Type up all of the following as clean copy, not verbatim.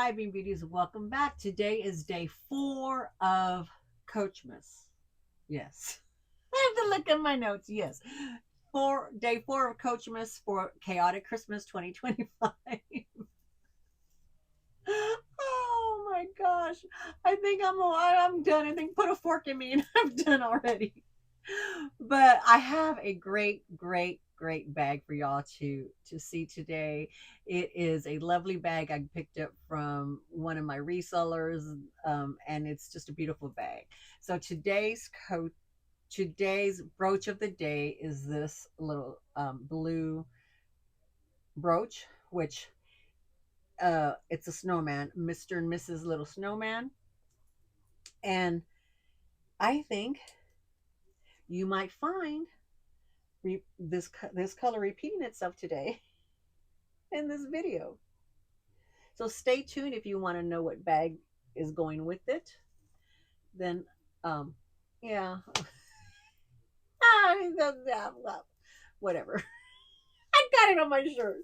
Hi, Bean Beauties. Welcome back. Today is day 4 of Coachmas. Yes. I have to look at my notes. Yes. Day 4 of Coachmas for Chaotic Christmas 2025. Oh my gosh. I'm done. I think put a fork in me and I'm done already. But I have a great bag for y'all to see today. It is a lovely bag I picked up from one of my resellers, and it's just a beautiful bag. So today's brooch of the day is this little blue brooch, which it's a snowman, Mr. and Mrs. Little Snowman, and I think you might find this color repeating itself today in this video. So stay tuned if you want to know what bag is going with it. Then, yeah, whatever. I got it on my shirt.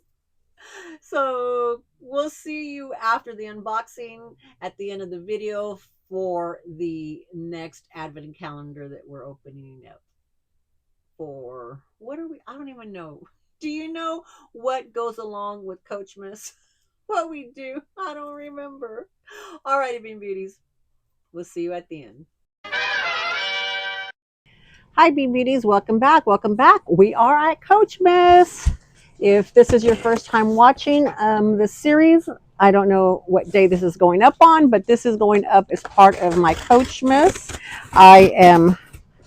So we'll see you after the unboxing at the end of the video for the next advent calendar that we're opening up. For what are we? I don't even know. Do you know what goes along with Coachmas? What we do? I don't remember. All righty, Bean Beauties. We'll see you at the end. Hi, Bean Beauties. Welcome back. Welcome back. We are at Coachmas. If this is your first time watching this series, I don't know what day this is going up on, but this is going up as part of my Coachmas. I am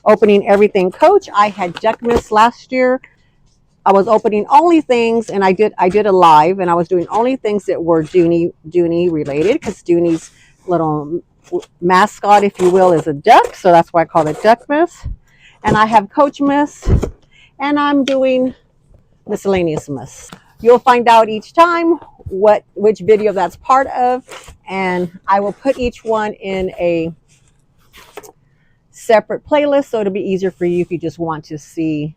opening everything Coach. I had Duckmas last year. I was opening only things, and I did a live, and I was doing only things that were Dooney related, because Dooney's little mascot, if you will, is a duck, so that's why I call it Duckmas. And I have Coachmas, and I'm doing miscellaneousmas. You'll find out each time which video that's part of, and I will put each one in a separate playlist, so it'll be easier for you if you just want to see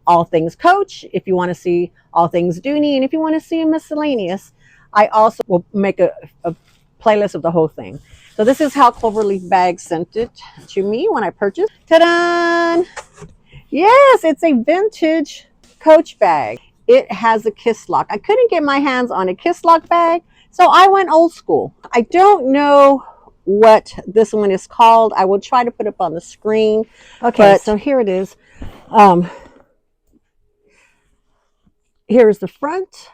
all things Coach, if you want to see all things Dooney, and if you want to see a miscellaneous. I also will make a playlist of the whole thing. So this is how Cloverleaf Bag sent it to me when I purchased. Ta-da! Yes, it's a vintage Coach bag. It has a Kisslock. I couldn't get my hands on a Kisslock bag, so I went old school. I don't know what this one is called. I will try to put it up on the screen. Okay, so here it is. Here is the front.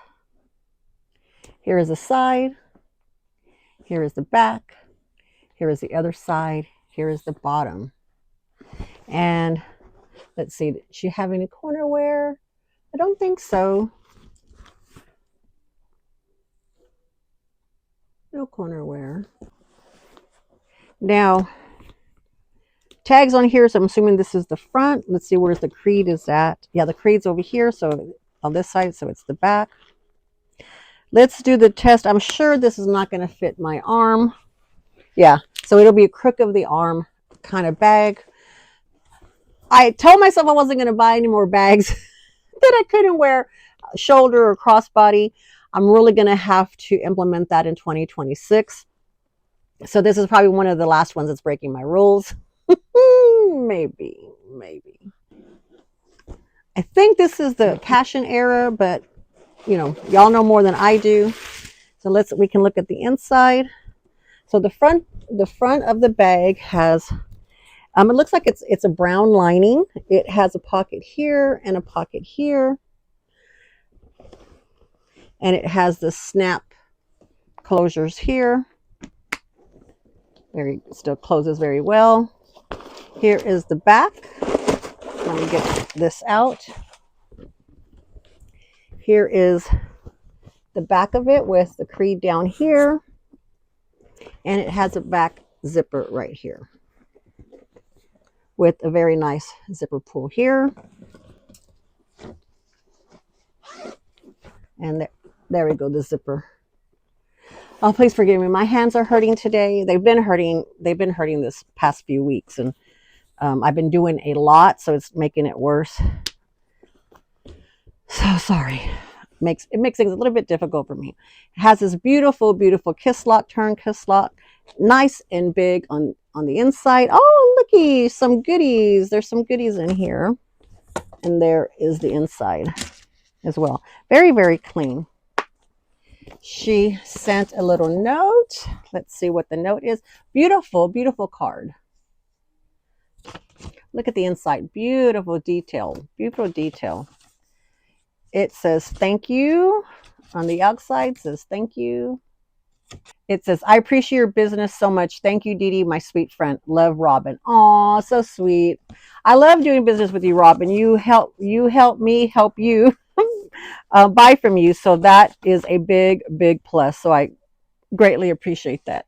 Here is the side. Here is the back. Here is the other side. Here is the bottom. And let's see, does she have any corner wear? I don't think so. No corner wear. Now, tags on here, so I'm assuming this is the front. Let's see, where's the creed is at. Yeah, the creed's over here, so on this side, so it's the back. Let's do the test. I'm sure this is not going to fit my arm. Yeah, so it'll be a crook of the arm kind of bag. I told myself I wasn't going to buy any more bags that I couldn't wear shoulder or crossbody. I'm really going to have to implement that in 2026. So this is probably one of the last ones that's breaking my rules. Maybe. I think this is the Passion era, but you know, y'all know more than I do. So we can look at the inside. So the front of the bag has, it looks like it's a brown lining. It has a pocket here and a pocket here. And it has the snap closures here. Still closes very well. Here is the back. Let me get this out. Here is the back of it with the creed down here. And it has a back zipper right here with a very nice zipper pull here. And there we go, the zipper. Oh, please forgive me. My hands are hurting today. They've been hurting this past few weeks, and I've been doing a lot, so it's making it worse. So sorry. makes things a little bit difficult for me. It has this beautiful, beautiful Kisslock turn Kisslock, nice and big on the inside. Oh, looky, some goodies. There's some goodies in here, and there is the inside as well. Very, very clean. She sent a little note. Let's see what the note is. Beautiful, beautiful card. Look at the inside. Beautiful detail. Beautiful detail. It says thank you. On the outside says thank you. It says, I appreciate your business so much. Thank you, Dee Dee, my sweet friend. Love, Robin. Aw, so sweet. I love doing business with you, Robin. You help me help you buy from you. So that is a big, big plus. So I greatly appreciate that.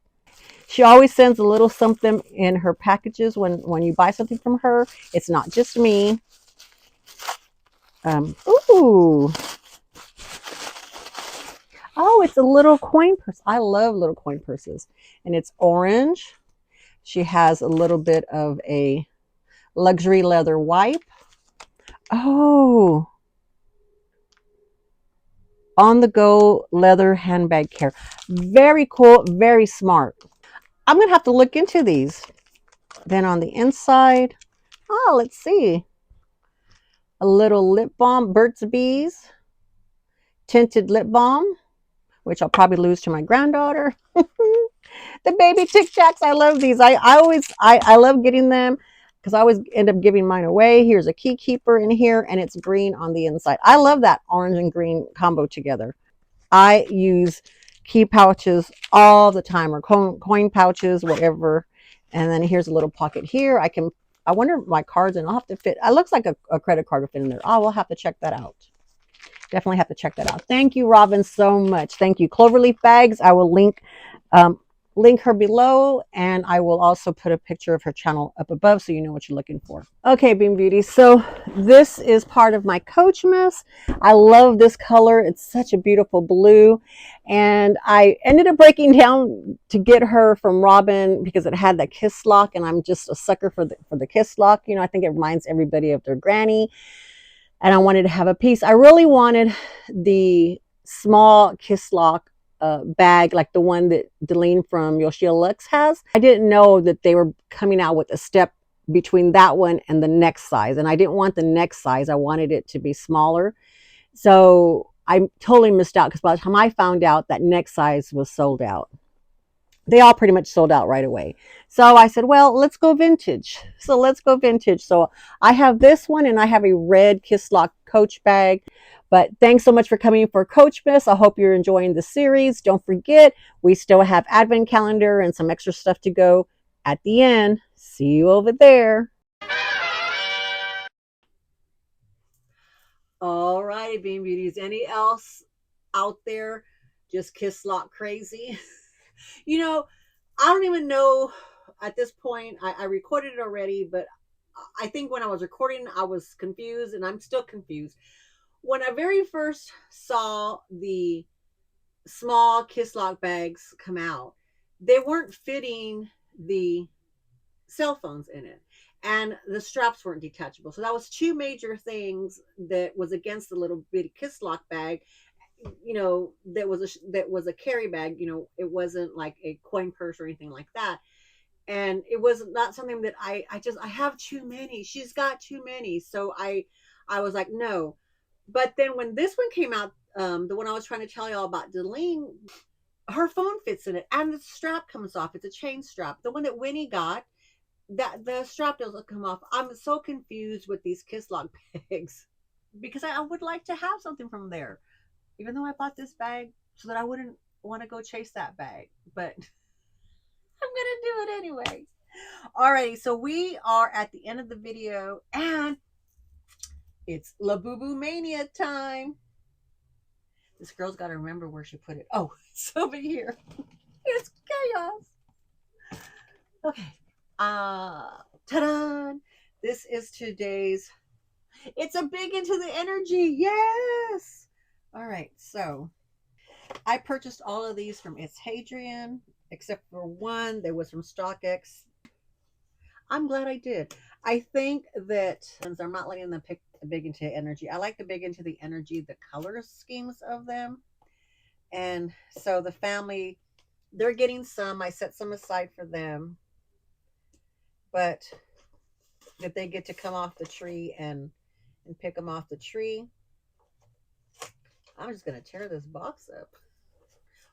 She always sends a little something in her packages when you buy something from her. It's not just me. Ooh. Oh, it's a little coin purse. I love little coin purses. And it's orange. She has a little bit of a luxury leather wipe. Oh. On the go leather handbag care. Very cool. Very smart. I'm going to have to look into these. Then on the inside. Oh, let's see. A little lip balm. Burt's Bees. Tinted lip balm, which I'll probably lose to my granddaughter. The baby Tic Tacs, I love these. I love getting them because I always end up giving mine away. Here's a key keeper in here, and it's green on the inside. I love that orange and green combo together. I use key pouches all the time, or coin pouches, whatever. And then here's a little pocket here. I wonder if my cards, and I'll have to fit. It looks like a credit card will fit in there. I will have to check that out. Definitely have to check that out. Thank you, Robin, so much. Thank you. Cloverleaf Bags. I will link her below, and I will also put a picture of her channel up above so you know what you're looking for. Okay, Bean Beauty. So this is part of my Coachmas. I love this color. It's such a beautiful blue. And I ended up breaking down to get her from Robin because it had that Kisslock, and I'm just a sucker for the Kisslock. You know, I think it reminds everybody of their granny. And I wanted to have a piece. I really wanted the small Kisslock bag, like the one that Delene from Yoshia Lux has. I didn't know that they were coming out with a step between that one and the next size. And I didn't want the next size. I wanted it to be smaller. So I totally missed out because by the time I found out, that next size was sold out. They all pretty much sold out right away. So I said, well, let's go vintage. So let's go vintage. So I have this one, and I have a red Kisslock Coach bag. But thanks so much for coming for Coachmas. I hope you're enjoying the series. Don't forget, we still have Advent Calendar and some extra stuff to go at the end. See you over there. All righty, Bean Beauties. Any else out there just Kisslock crazy? You know, I don't even know at this point. I recorded it already, but I think when I was recording, I was confused, and I'm still confused. When I very first saw the small Kisslock bags come out, they weren't fitting the cell phones in it, and the straps weren't detachable. So that was two major things that was against the little bitty Kisslock bag. You know, that was a carry bag. You know, it wasn't like a coin purse or anything like that. And it was not something that I have too many. She's got too many. So I was like, no. But then when this one came out, the one I was trying to tell y'all about, Delene, her phone fits in it, and the strap comes off. It's a chain strap. The one that Winnie got, that the strap doesn't come off. I'm so confused with these Kisslock bags because I would like to have something from there, even though I bought this bag so that I wouldn't want to go chase that bag. But I'm gonna do it anyway. Alrighty, so we are at the end of the video, and it's Labubu Mania time. This girl's got to remember where she put it. Oh, it's over here. It's chaos. Okay. Ta-da! This is today's. It's a big into the energy. Yes. All right. So I purchased all of these from It's Hadrian, except for one that was from StockX. I'm glad I did. I think that since I'm not letting them pick big into energy. I like the big into the energy, the color schemes of them. And so the family, they're getting some. I set some aside for them, but if they get to come off the tree and pick them off the tree, I'm just gonna tear this box up.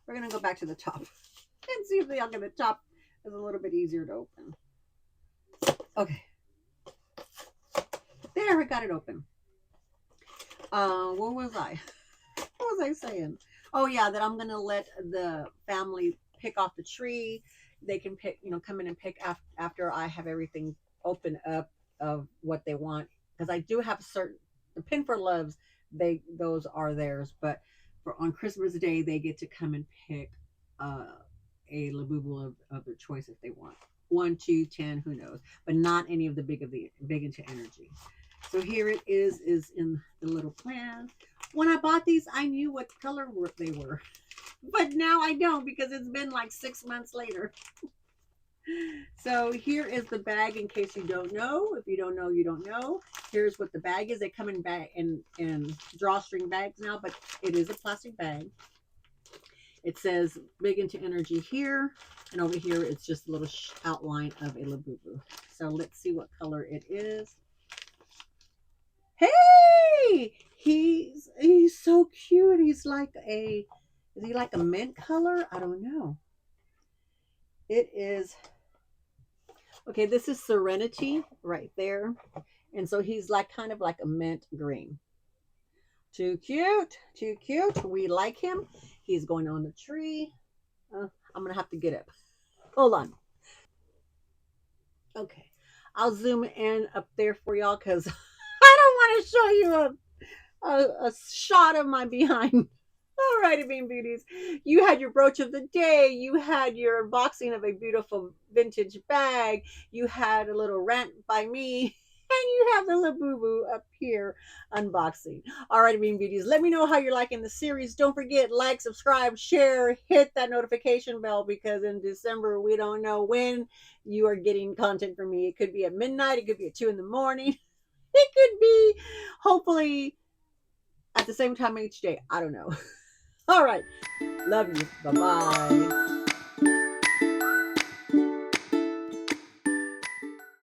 We're gonna go back to the top and see if the the top is a little bit easier to open. Okay, there, we got it open. What was I? What was I saying? Oh yeah, that I'm gonna let the family pick off the tree. They can pick, come in and pick after I have everything open up of what they want. Because I do have certain the pin for loves, those are theirs, but for on Christmas Day they get to come and pick uh, a Labubu of their choice if they want. 1, 2, 10, who knows? But not any of the big into energy. So here it is in the little plan. When I bought these, I knew what color they were, but now I don't because it's been like 6 months later. So here is the bag in case you don't know. If you don't know, you don't know. Here's what the bag is. They come in bag in drawstring bags now, but it is a plastic bag. It says big into energy here, and over here it's just a little outline of a Labubu. So let's see what color it is. Hey, he's so cute. He's like is he like a mint color? I don't know. It is okay. This is Serenity right there, and so he's like kind of like a mint green. Too cute, too cute. We like him. He's going on the tree. I'm gonna have to get up. Hold on. Okay, I'll zoom in up there for y'all because I don't want to show you a shot of my behind. All righty, Bean Beauties. You had your brooch of the day. You had your unboxing of a beautiful vintage bag. You had a little rant by me. And you have the Labubu up here unboxing. All righty, Bean Beauties. Let me know how you're liking the series. Don't forget, like, subscribe, share, hit that notification bell because in December, we don't know when you are getting content from me. It could be at midnight. It could be at 2 in the morning. It could be, hopefully, at the same time each day. I don't know. All right. Love you. Bye bye.